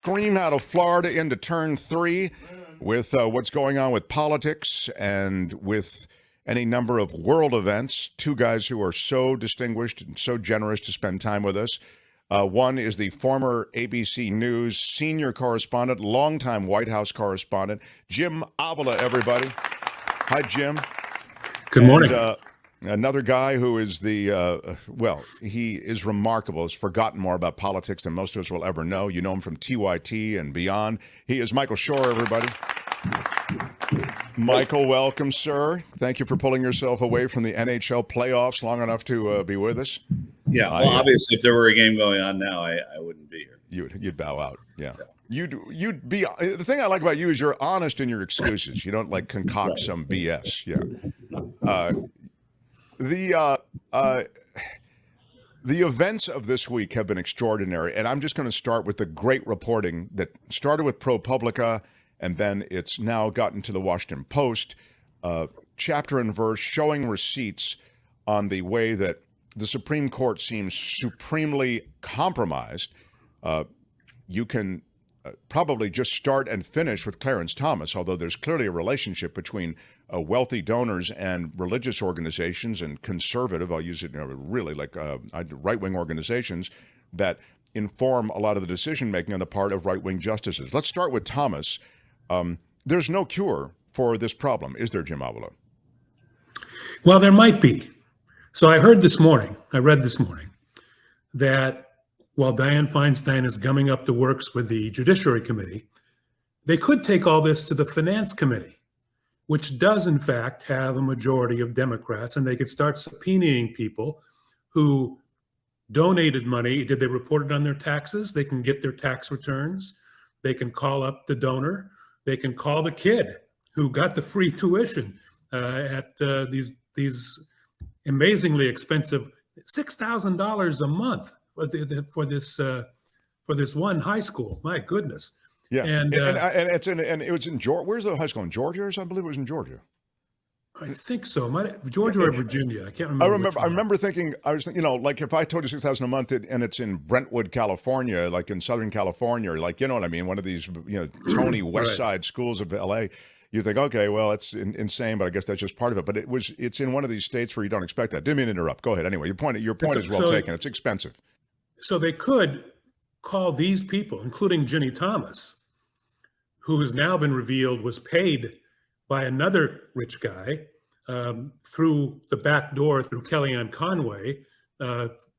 Scream out of Florida into turn three with what's going on with politics and with any number of world events. Two guys who are so distinguished and so generous to spend time with us. One is the former ABC News senior correspondent, longtime White House correspondent, Jim Avila, everybody. Hi, Jim. Good morning. Another guy who is he is remarkable, has forgotten more about politics than most of us will ever know. You know him from TYT and beyond. He is Michael Shure, everybody. Michael, welcome, sir. Thank you for pulling yourself away from the NHL playoffs long enough to be with us. Yeah, well, obviously, if there were a game going on now, I wouldn't be here. You'd bow out, yeah. You'd be. The thing I like about you is you're honest in your excuses. You don't concoct some BS. Yeah. The events of this week have been extraordinary, and I'm just going to start with the great reporting that started with ProPublica, and then it's now gotten to the Washington Post, chapter and verse, showing receipts on the way that the Supreme Court seems supremely compromised. You can probably just start and finish with Clarence Thomas, although there's clearly a relationship between wealthy donors and religious organizations and conservative, I'll use it really right-wing organizations that inform a lot of the decision-making on the part of right-wing justices. Let's start with Thomas. There's no cure for this problem, is there, Jim Avila? Well, there might be. So I read this morning, that while Dianne Feinstein is gumming up the works with the Judiciary Committee, they could take all this to the Finance Committee, which does, in fact, have a majority of Democrats, and they could start subpoenaing people who donated money. Did they report it on their taxes? They can get their tax returns. They can call up the donor. They can call the kid who got the free tuition at these amazingly expensive $6,000 a month for this one high school. My goodness. Yeah, and it was in Georgia. Where's the high school in Georgia? Or something? I believe it was in Georgia. I think so. Georgia or Virginia? I can't remember. I remember thinking. I was thinking, if I told you $6,000 a month and it's in Brentwood, California, like in Southern California, or you know what I mean, one of these Tony West Side schools of LA. You think, okay, well, it's insane, but I guess that's just part of it. But it's in one of these states where you don't expect that. Didn't mean to interrupt. Go ahead. Anyway, your point is well taken. It's expensive. So they could call these people, including Ginny Thomas, who has now been revealed was paid by another rich guy through the back door through Kellyanne Conway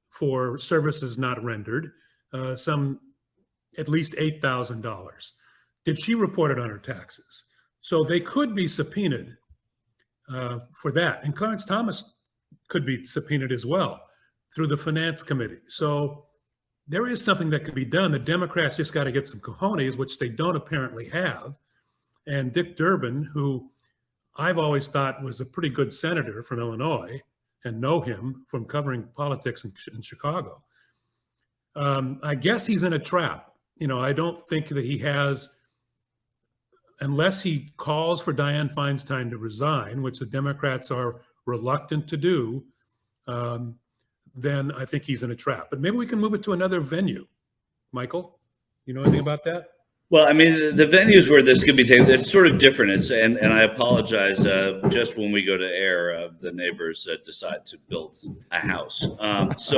for services not rendered, some at least $8,000. Did she report it on her taxes? So they could be subpoenaed for that. And Clarence Thomas could be subpoenaed as well through the Finance Committee. So there is something that could be done. The Democrats just got to get some cojones, which they don't apparently have. And Dick Durbin, who I've always thought was a pretty good senator from Illinois and know him from covering politics in Chicago, I guess he's in a trap. I don't think that he has, unless he calls for Dianne Feinstein to resign, which the Democrats are reluctant to do, then I think he's in a trap. But maybe we can move it to another venue. Michael, you know anything about that? Well, I mean, the venues where this could be taken, it's sort of different. And I apologize, just when we go to air, the neighbors decide to build a house. But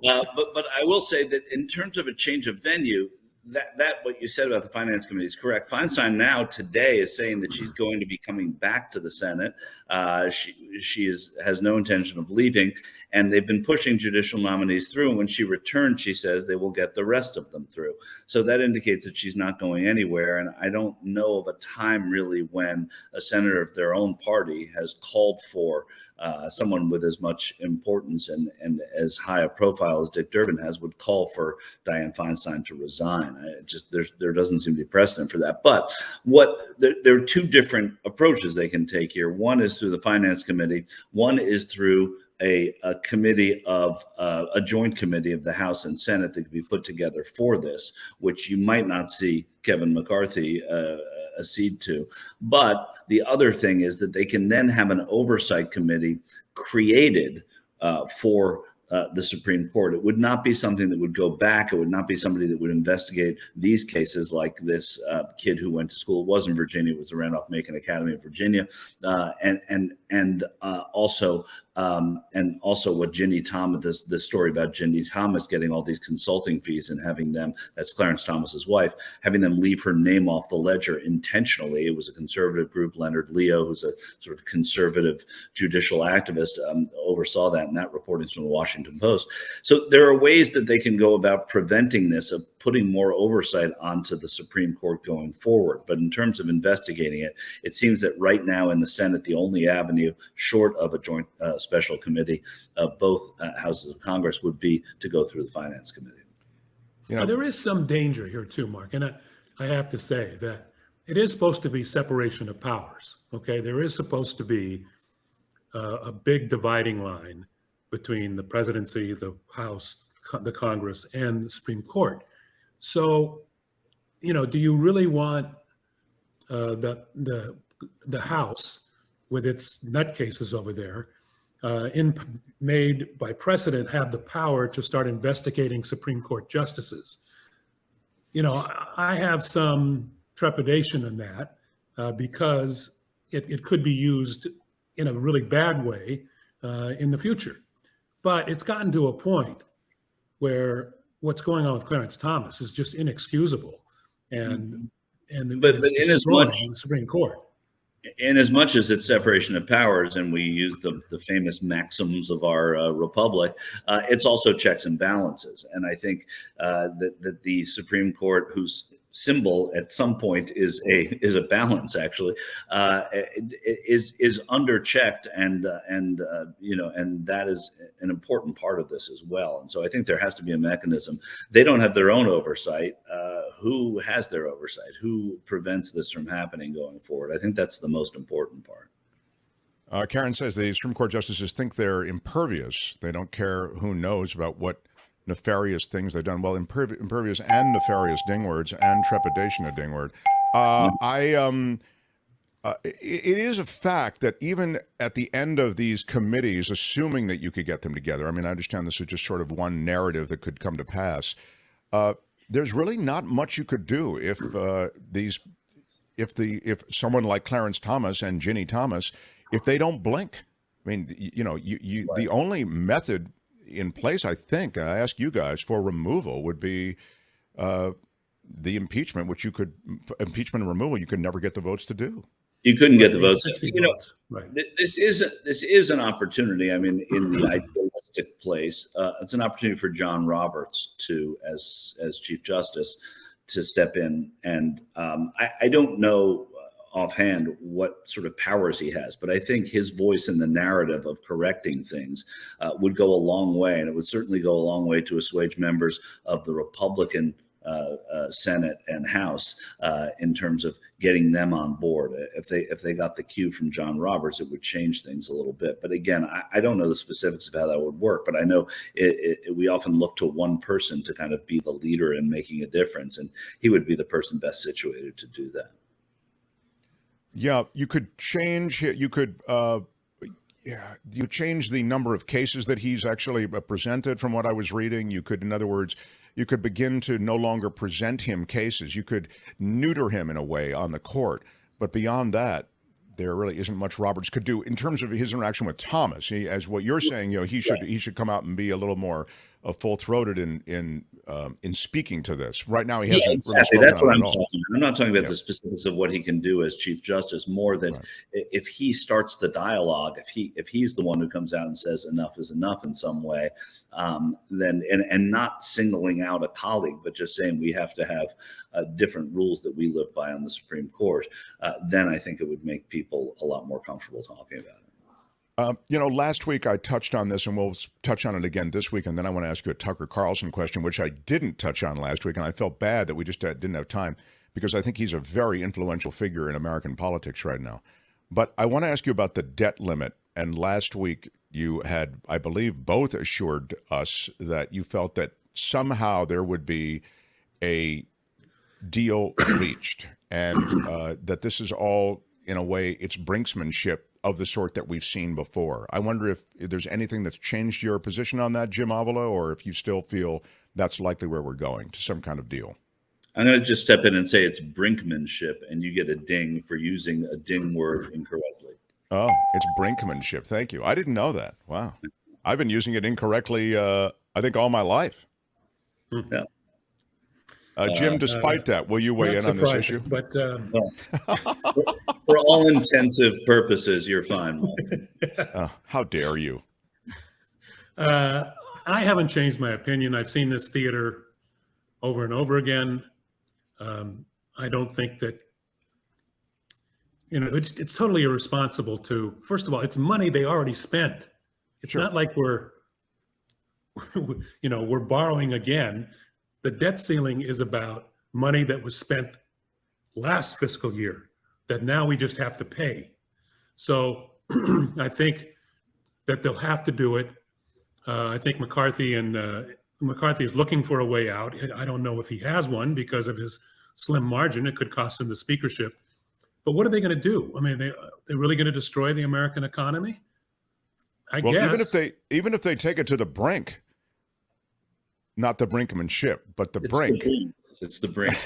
I will say that in terms of a change of venue, that what you said about the Finance Committee is correct. Feinstein now today is saying that she's going to be coming back to the Senate. She has no intention of leaving, and they've been pushing judicial nominees through. And when she returns, she says they will get the rest of them through. So that indicates that she's not going anywhere. And I don't know of a time really when a senator of their own party has called for someone with as much importance and as high a profile as Dick Durbin has would call for Dianne Feinstein to resign. There doesn't seem to be precedent for that. But there are two different approaches they can take here. One is through the Finance Committee. One is through a committee of a joint committee of the House and Senate that could be put together for this, which you might not see Kevin McCarthy accede to. But the other thing is that they can then have an oversight committee created for the Supreme Court. It would not be something that would go back. It would not be somebody that would investigate these cases like this kid who went to school. It wasn't Virginia. It was the Randolph-Macon Academy of Virginia. And also what Ginny Thomas, this story about Ginny Thomas getting all these consulting fees and having them, that's Clarence Thomas's wife, having them leave her name off the ledger intentionally. It was a conservative group. Leonard Leo, who's a sort of conservative judicial activist, oversaw that, and that reporting from the Washington Post. So there are ways that they can go about preventing this, of putting more oversight onto the Supreme Court going forward. But in terms of investigating it, it seems that right now in the Senate, the only avenue short of a joint special committee of both houses of Congress would be to go through the Finance Committee. There is some danger here too, Mark, and I have to say that it is supposed to be separation of powers. Okay, there is supposed to be a big dividing line between the presidency, the House, the Congress, and the Supreme Court. So, do you really want the House with its nutcases over there, made by precedent, have the power to start investigating Supreme Court justices? I have some trepidation in that because it could be used in a really bad way in the future. But it's gotten to a point where what's going on with Clarence Thomas is just inexcusable, and but it's in as much the Supreme Court. In as much as it's separation of powers, and we use the famous maxims of our republic, it's also checks and balances. And I think that the Supreme Court, whose symbol at some point is a balance, actually, is underchecked, and that is an important part of this as well. And so I think there has to be a mechanism. They don't have their own oversight. Who has their oversight? Who prevents this from happening going forward? I think that's the most important part. Karen says the Supreme Court justices think they're impervious. They don't care who knows about what nefarious things they've done. Well, impervious and nefarious dingwords, and trepidation of dingword. It is a fact that even at the end of these committees, assuming that you could get them together, I mean, I understand this is just sort of one narrative that could come to pass. There's really not much you could do if someone like Clarence Thomas and Ginny Thomas, if they don't blink. I mean, Right. The only method in place, I think, I ask you guys, for removal would be the impeachment, impeachment and removal, you could never get the votes to do. You couldn't get the votes. 60 votes. Right. This is an opportunity. I mean, in the idealistic place, it's an opportunity for John Roberts as Chief Justice, to step in. And I don't know offhand what sort of powers he has, but I think his voice in the narrative of correcting things would go a long way, and it would certainly go a long way to assuage members of the Republican Senate and House in terms of getting them on board. If they got the cue from John Roberts, it would change things a little bit. But again, I don't know the specifics of how that would work, but I know we often look to one person to kind of be the leader in making a difference, and he would be the person best situated to do that. Yeah, you could change. You could. You change the number of cases that he's actually presented. From what I was reading, you could, in other words, you could begin to no longer present him cases. You could neuter him in a way on the court. But beyond that, there really isn't much Roberts could do in terms of his interaction with Thomas. As what you're saying, he should come out and be a little more full-throated in speaking to this. Right now, he hasn't. Yeah, exactly. That's what I'm talking about. I'm not talking about the specifics of what he can do as Chief Justice. More than if he starts the dialogue, if he's the one who comes out and says enough is enough in some way, then and not singling out a colleague, but just saying we have to have different rules that we live by on the Supreme Court. Then I think it would make people a lot more comfortable talking about it. Last week I touched on this, and we'll touch on it again this week. And then I want to ask you a Tucker Carlson question, which I didn't touch on last week. And I felt bad that we just didn't have time, because I think he's a very influential figure in American politics right now. But I want to ask you about the debt limit. And last week you had, I believe, both assured us that you felt that somehow there would be a deal reached, and that this is all, in a way, it's brinksmanship of the sort that we've seen before. I wonder if there's anything that's changed your position on that, Jim Avila, or if you still feel that's likely where we're going, to some kind of deal. I'm going to just step in and say it's brinkmanship, and you get a ding for using a ding word incorrectly. Oh, it's brinkmanship. Thank you. I didn't know that. Wow. I've been using it incorrectly, I think, all my life. Yeah. Jim, despite that, will you weigh in on this issue? But for all intensive purposes, you're fine. How dare you? I haven't changed my opinion. I've seen this theater over and over again. I don't think that, it's totally irresponsible to, first of all, it's money they already spent. It's not like we're borrowing again. The debt ceiling is about money that was spent last fiscal year that now we just have to pay. So I think that they'll have to do it. I think McCarthy is looking for a way out. I don't know if he has one because of his slim margin. It could cost him the speakership. But what are they going to do? I mean, they're really going to destroy the American economy? I guess. Even if they take it to the brink, not the brinkmanship, but the brink. It's the brink.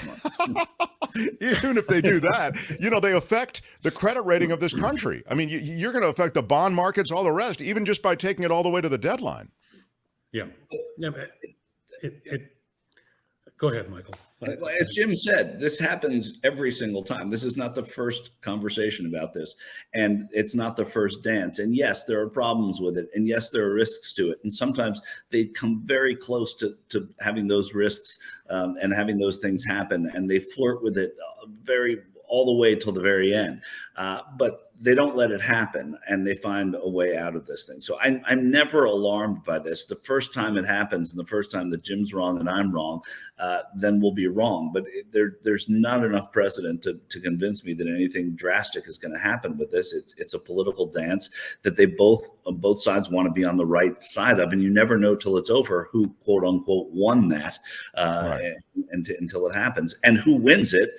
Even if they do that, they affect the credit rating of this country. I mean, you're going to affect the bond markets, all the rest, even just by taking it all the way to the deadline. Yeah. Go ahead, Michael. As Jim said, this happens every single time. This is not the first conversation about this, and it's not the first dance. And yes, there are problems with it, and yes, there are risks to it. And sometimes they come very close to having those risks and having those things happen, and they flirt with it all the way till the very end. But they don't let it happen, and they find a way out of this thing. So I'm never alarmed by this. The first time it happens, and the first time that Jim's wrong and I'm wrong, then we'll be wrong. But there's not enough precedent to convince me that anything drastic is going to happen with this. It's a political dance that they both sides want to be on the right side of, and you never know till it's over who, quote unquote, won that Right. until it happens. And who wins it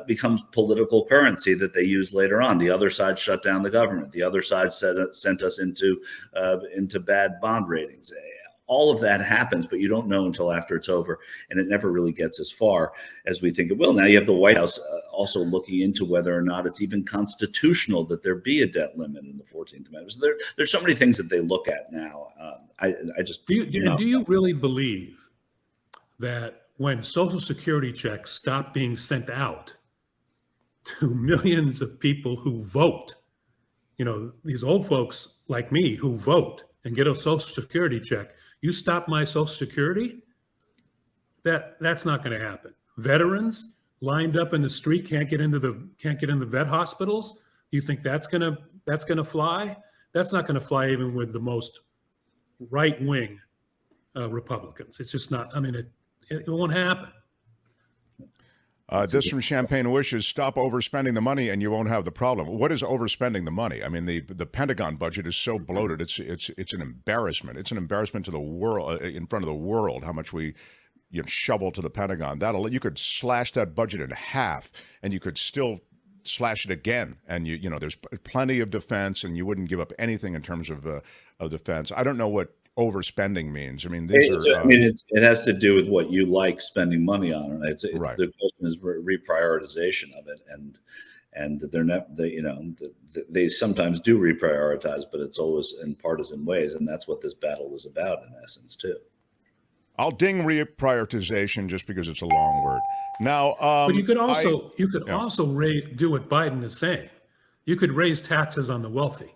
becomes political currency that they use later on. The other side shut down the government. The other side sent us into bad bond ratings. All of that happens, but you don't know until after it's over, and it never really gets as far as we think it will. Now you have the White House also looking into whether or not it's even constitutional that there be a debt limit in the 14th Amendment. So there's so many things that they look at now. I just do you really believe that when Social Security checks stop being sent out to millions of people who vote, these old folks like me who vote and get a Social Security check, you stop my Social Security? That's not going to happen. Veterans lined up in the street can't get into the vet hospitals. You think that's going to fly? That's not going to fly even with the most right-wing Republicans. It's just not. I mean, it won't happen. This from Champagne Wishes: stop overspending the money and you won't have the problem. What is overspending the money? I mean, the Pentagon budget is so bloated. It's an embarrassment. It's an embarrassment to the world, in front of the world, how much we shovel to the Pentagon. You could slash that budget in half and you could still slash it again. And there's plenty of defense, and you wouldn't give up anything in terms of defense. I don't know what overspending means. I mean, it has to do with what you like spending money on, and it's right. The question is reprioritization of it, and they're not they sometimes do reprioritize, but it's always in partisan ways, and that's what this battle is about in essence too. I'll ding reprioritization just because it's a long word. Now, but you could also do what Biden is saying. You could raise taxes on the wealthy.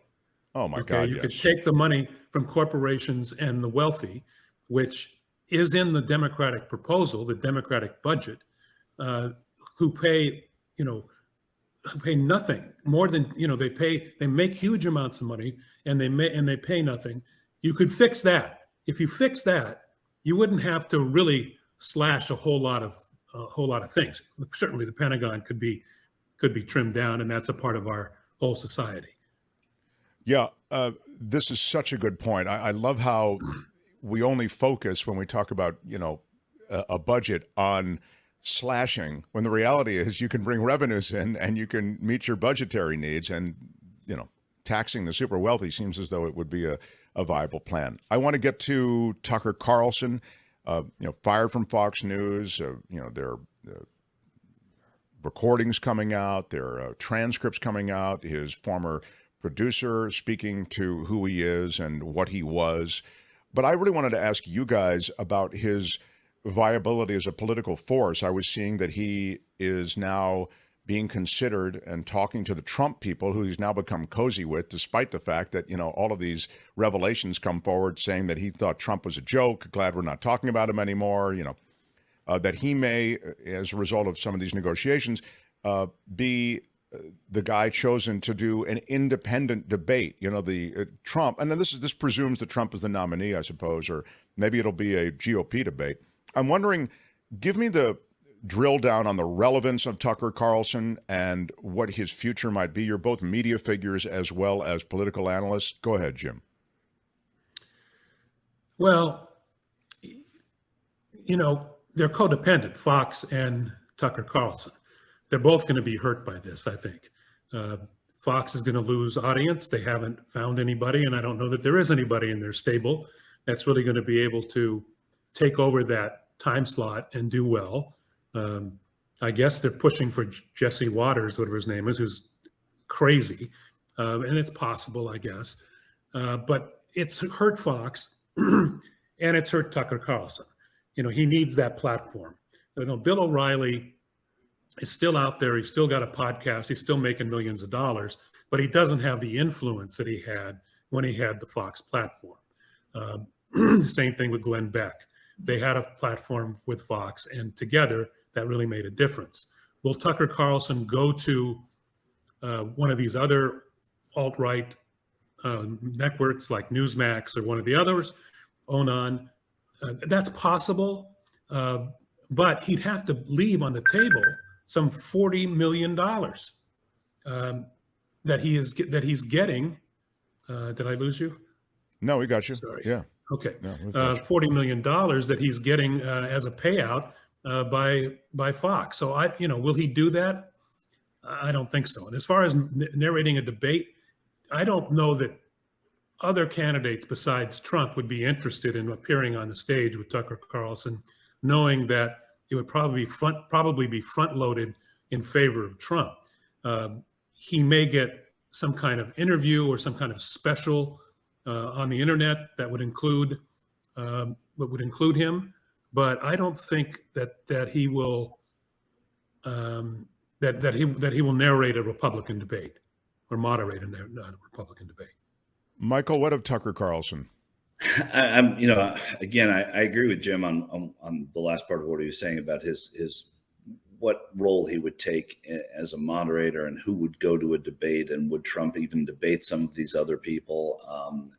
Oh my God! You could take the money from corporations and the wealthy, which is in the Democratic proposal, the Democratic budget, who pay nothing more than they make huge amounts of money and they pay nothing. You could fix that. If you fix that, you wouldn't have to really slash a whole lot of things. Certainly, the Pentagon could be trimmed down, and that's a part of our whole society. Yeah, this is such a good point. I love how we only focus when we talk about, a budget on slashing, when the reality is you can bring revenues in and you can meet your budgetary needs and, taxing the super wealthy seems as though it would be a viable plan. I want to get to Tucker Carlson, fired from Fox News. There are recordings coming out, there are transcripts coming out, his former producer speaking to who he is and what he was. But I really wanted to ask you guys about his viability as a political force. I was seeing that he is now being considered and talking to the Trump people who he's now become cozy with, despite the fact that, all of these revelations come forward saying that he thought Trump was a joke, glad we're not talking about him anymore, that he may, as a result of some of these negotiations, be the guy chosen to do an independent debate. Trump, and then this presumes that Trump is the nominee, I suppose, or maybe it'll be a GOP debate. I'm wondering, give me the drill down on the relevance of Tucker Carlson and what his future might be. You're both media figures as well as political analysts. Go ahead, Jim. Well, they're codependent, Fox and Tucker Carlson. They're both going to be hurt by this, I think. Fox is going to lose audience. They haven't found anybody, and I don't know that there is anybody in their stable that's really going to be able to take over that time slot and do well. I guess they're pushing for Jesse Waters, whatever his name is, who's crazy. And it's possible, I guess. But it's hurt Fox and it's hurt Tucker Carlson. He needs that platform. Bill O'Reilly is still out there. He's still got a podcast. He's still making millions of dollars, but he doesn't have the influence that he had when he had the Fox platform. Same thing with Glenn Beck. They had a platform with Fox, and together that really made a difference. Will Tucker Carlson go to one of these other alt-right networks like Newsmax or one of the others, Onan? That's possible, but he'd have to leave on the table some $40 million that he's getting. Did I lose you? No, we got you. Sorry. Yeah. Okay. No, $40 million that he's getting as a payout by Fox. So will he do that? I don't think so. And as far as narrating a debate, I don't know that other candidates besides Trump would be interested in appearing on the stage with Tucker Carlson, knowing that it would probably be front loaded in favor of Trump. He may get some kind of interview or some kind of special on the internet that would include him, but I don't think that he will that he will narrate a Republican debate or moderate a Republican debate. Michael, what of Tucker Carlson? Again, I agree with Jim on the last part of what he was saying about his what role he would take as a moderator and who would go to a debate, and would Trump even debate some of these other people,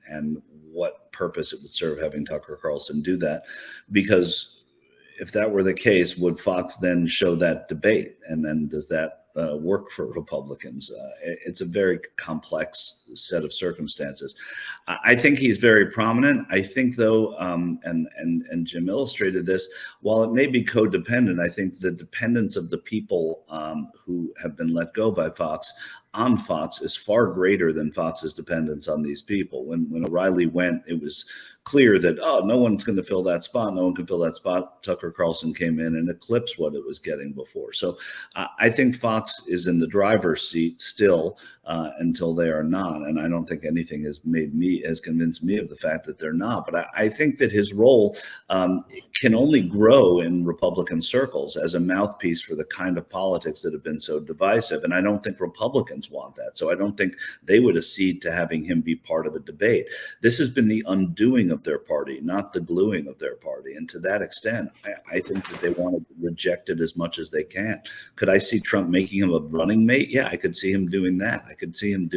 and what purpose it would serve having Tucker Carlson do that. Because if that were the case, would Fox then show that debate? And then does that work for Republicans? It's a very complex set of circumstances. I think he's very prominent. I think, though, and Jim illustrated this, while it may be codependent, I think the dependence of the people who have been let go by Fox on Fox is far greater than Fox's dependence on these people. When O'Reilly went, it was clear that, no one's going to fill that spot. No one can fill that spot. Tucker Carlson came in and eclipsed what it was getting before. So I think Fox is in the driver's seat still until they are not. And I don't think anything has convinced me of the fact that they're not. But I think that his role can only grow in Republican circles as a mouthpiece for the kind of politics that have been so divisive. And I don't think Republicans want that. So I don't think they would accede to having him be part of a debate. This has been the undoing of their party, not the gluing of their party. And to that extent, I think that they want to reject it as much as they can. Could I see Trump making him a running mate? Yeah, I could see him doing that. I could see him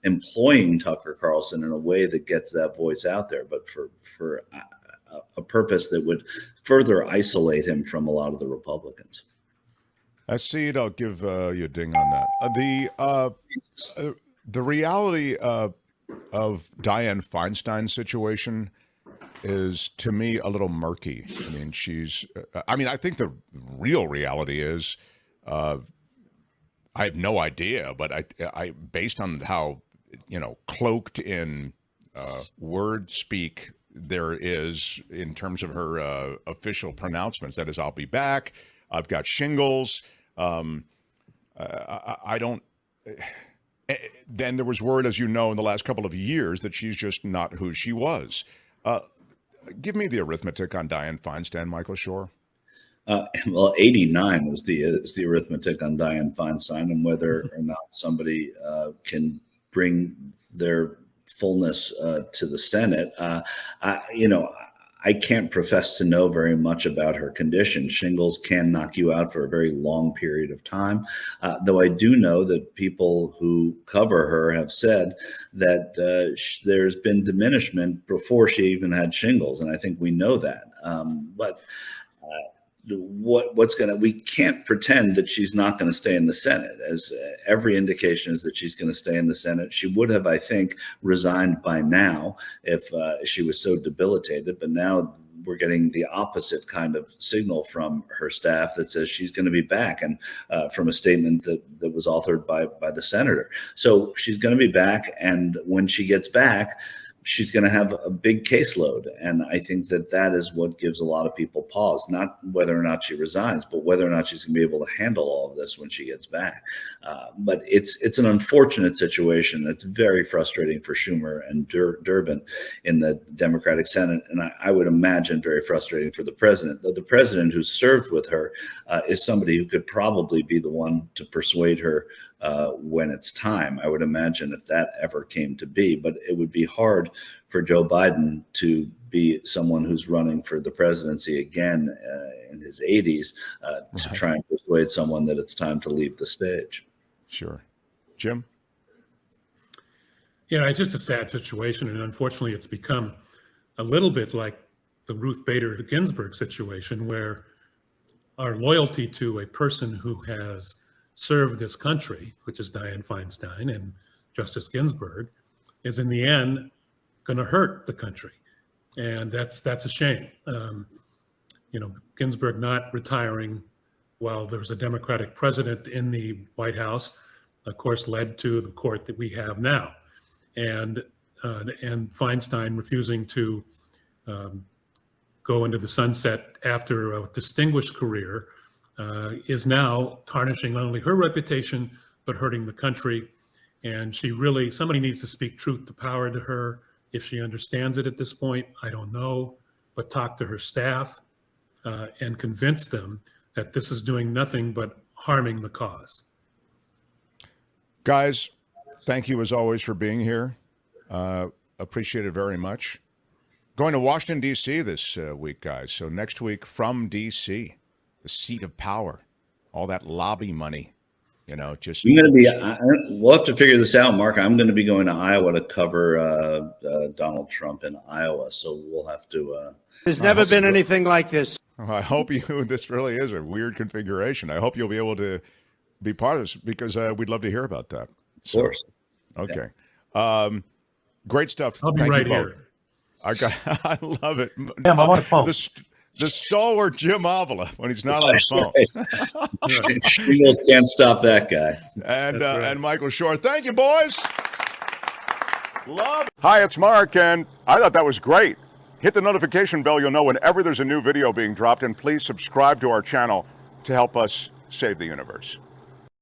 employing Tucker Carlson in a way that gets that voice out there, but for a purpose that would further isolate him from a lot of the Republicans. I see it. I'll give you a ding on that. The reality of Dianne Feinstein's situation is, to me, a little murky. I think the real reality is, I have no idea, but I based on how cloaked in word speak there is in terms of her official pronouncements. That is, I'll be back. I've got shingles. I don't. Then there was word, as you know, in the last couple of years that she's just not who she was. Give me the arithmetic on Dianne Feinstein, Michael Shure. Well, 89 is the arithmetic on Dianne Feinstein, and whether or not somebody can bring their fullness to the Senate. I can't profess to know very much about her condition. Shingles can knock you out for a very long period of time, though I do know that people who cover her have said that there's been diminishment before she even had shingles, and I think we know that. We can't pretend that she's not going to stay in the Senate, as every indication is that she's going to stay in the Senate. She would have, I think, resigned by now if she was so debilitated, but now we're getting the opposite kind of signal from her staff that says she's going to be back, and from a statement that was authored by the senator. So she's going to be back, and when she gets back, she's going to have a big caseload. And I think that is what gives a lot of people pause, not whether or not she resigns, but whether or not she's going to be able to handle all of this when she gets back. But it's an unfortunate situation. It's very frustrating for Schumer and Durbin in the Democratic Senate. And I would imagine very frustrating for the president, though the president who served with her is somebody who could probably be the one to persuade her when it's time. I would imagine if that ever came to be, but it would be hard for Joe Biden to be someone who's running for the presidency again in his 80s to try and persuade someone that it's time to leave the stage. Sure. Jim? Yeah, it's just a sad situation. And unfortunately, it's become a little bit like the Ruth Bader Ginsburg situation, where our loyalty to a person who has served this country, which is Dianne Feinstein and Justice Ginsburg, is in the end going to hurt the country. And that's a shame. Ginsburg not retiring while there was a Democratic president in the White House, of course, led to the court that we have now. And Feinstein refusing to go into the sunset after a distinguished career is now tarnishing not only her reputation, but hurting the country. And somebody needs to speak truth to power to her. If she understands it at this point, I don't know, but talk to her staff and convince them that this is doing nothing but harming the cause. Guys, thank you as always for being here. Appreciate it very much. Going to Washington, D.C. this week, guys. So next week from D.C., the seat of power, all that lobby money, just. I'm going to be. We'll have to figure this out, Mark. I'm going to be going to Iowa to cover Donald Trump in Iowa, so we'll have to. There's never been anything like this. I hope this really is a weird configuration. I hope you'll be able to be part of this, because we'd love to hear about that. Of course. Okay. Yeah. Great stuff. I'll be Thank right you both. here. I love it. Yeah, I'm on the phone. The stalwart Jim Avila when he's not on the phone. Shingles can't stop that guy. And Michael Shure. Thank you, boys. Love it. Hi, it's Mark, and I thought that was great. Hit the notification bell. You'll know whenever there's a new video being dropped, and please subscribe to our channel to help us save the universe.